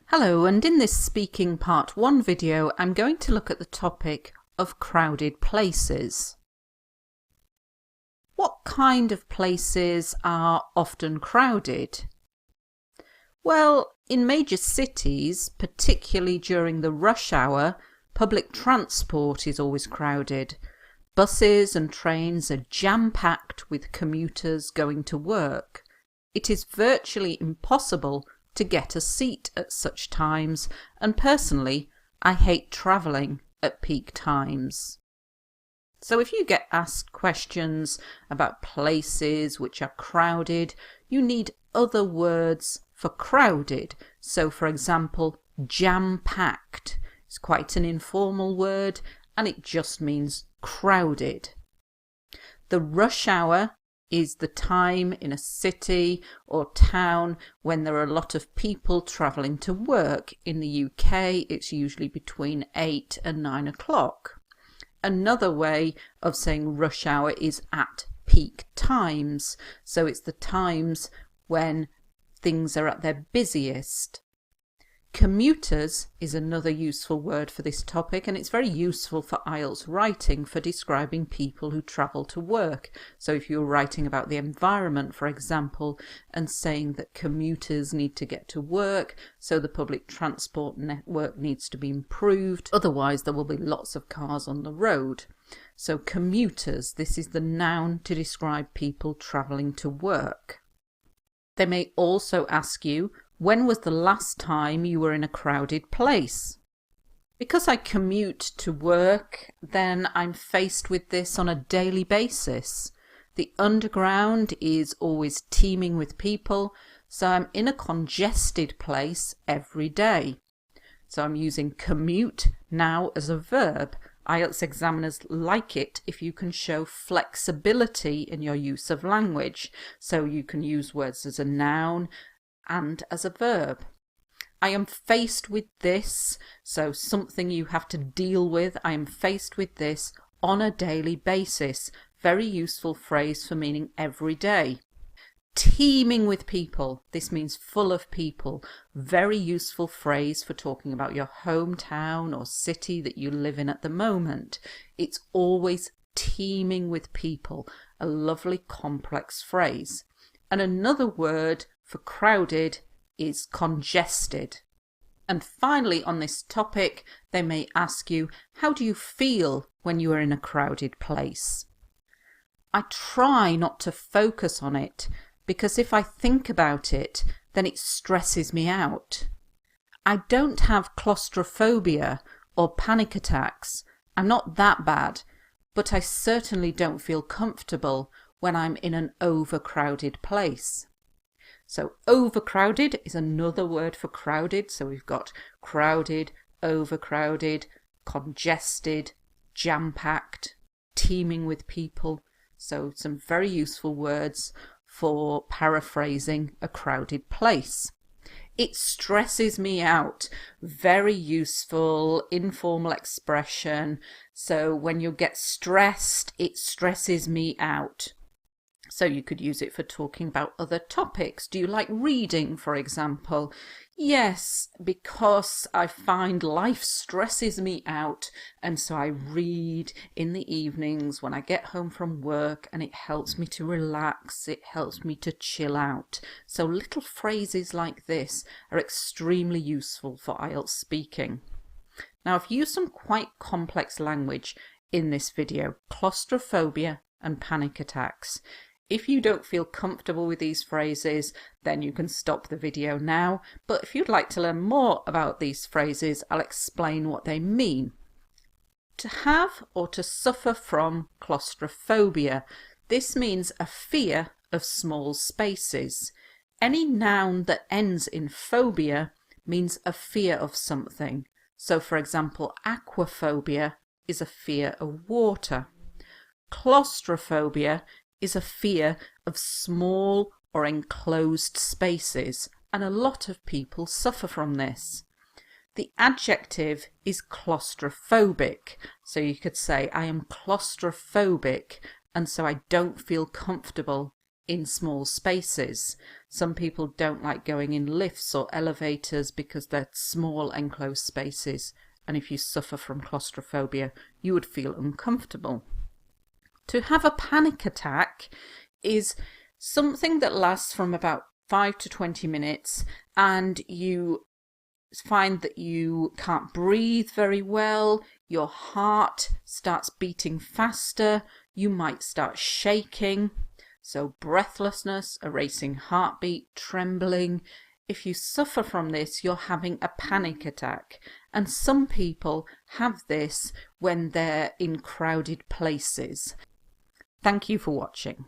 Hello, and in this Speaking Part 1 video, I'm going to look at the topic of crowded places. What kind of places are often crowded? Well, in major cities, particularly during the rush hour, public transport is always crowded. Buses and trains are jam-packed with commuters going to work. It is virtually impossible to get a seat at such times, and personally, I hate travelling at peak times. So if you get asked questions about places which are crowded, you need other words for crowded. So for example, jam-packed is quite an informal word and it just means crowded. The rush hour is the time in a city or town when there are a lot of people travelling to work. In the UK, it's usually between 8 and 9 o'clock. Another way of saying rush hour is at peak times. So it's the times when things are at their busiest. Commuters is another useful word for this topic, and it's very useful for IELTS writing for describing people who travel to work. So if you're writing about the environment, for example, and saying that commuters need to get to work, so the public transport network needs to be improved, otherwise there will be lots of cars on the road. So commuters, this is the noun to describe people travelling to work. They may also ask you, when was the last time you were in a crowded place? Because I commute to work, then I'm faced with this on a daily basis. The underground is always teeming with people, so I'm in a congested place every day. So I'm using commute now as a verb. IELTS examiners like it if you can show flexibility in your use of language. So you can use words as a noun and as a verb. I am faced with this, so something you have to deal with. I am faced with this on a daily basis. Very useful phrase for meaning every day. Teeming with people, this means full of people. Very useful phrase for talking about your hometown or city that you live in at the moment. It's always teeming with people, a lovely complex phrase. And another word for crowded is congested. And finally on this topic, they may ask you, how do you feel when you are in a crowded place? I try not to focus on it, because if I think about it, then it stresses me out. I don't have claustrophobia or panic attacks. I'm not that bad, but I certainly don't feel comfortable when I'm in an overcrowded place. So overcrowded is another word for crowded. So we've got crowded, overcrowded, congested, jam-packed, teeming with people. So some very useful words for paraphrasing a crowded place. It stresses me out. Very useful informal expression. So when you get stressed, it stresses me out. So you could use it for talking about other topics. Do you like reading, for example? Yes, because I find life stresses me out, and so I read in the evenings when I get home from work, and it helps me to relax, it helps me to chill out. So little phrases like this are extremely useful for IELTS speaking. Now I've used some quite complex language in this video, claustrophobia and panic attacks. If you don't feel comfortable with these phrases, then you can stop the video now. But if you'd like to learn more about these phrases, I'll explain what they mean. To have or to suffer from claustrophobia. This means a fear of small spaces. Any noun that ends in phobia means a fear of something. So for example, aquaphobia is a fear of water. Claustrophobia is a fear of small or enclosed spaces, and a lot of people suffer from this. The adjective is claustrophobic, so you could say I am claustrophobic and so I don't feel comfortable in small spaces. Some people don't like going in lifts or elevators because they're small enclosed spaces, and if you suffer from claustrophobia, you would feel uncomfortable. To have a panic attack is something that lasts from about 5 to 20 minutes, and you find that you can't breathe very well, your heart starts beating faster, you might start shaking. So breathlessness, a racing heartbeat, trembling. If you suffer from this, you're having a panic attack. And some people have this when they're in crowded places. Thank you for watching.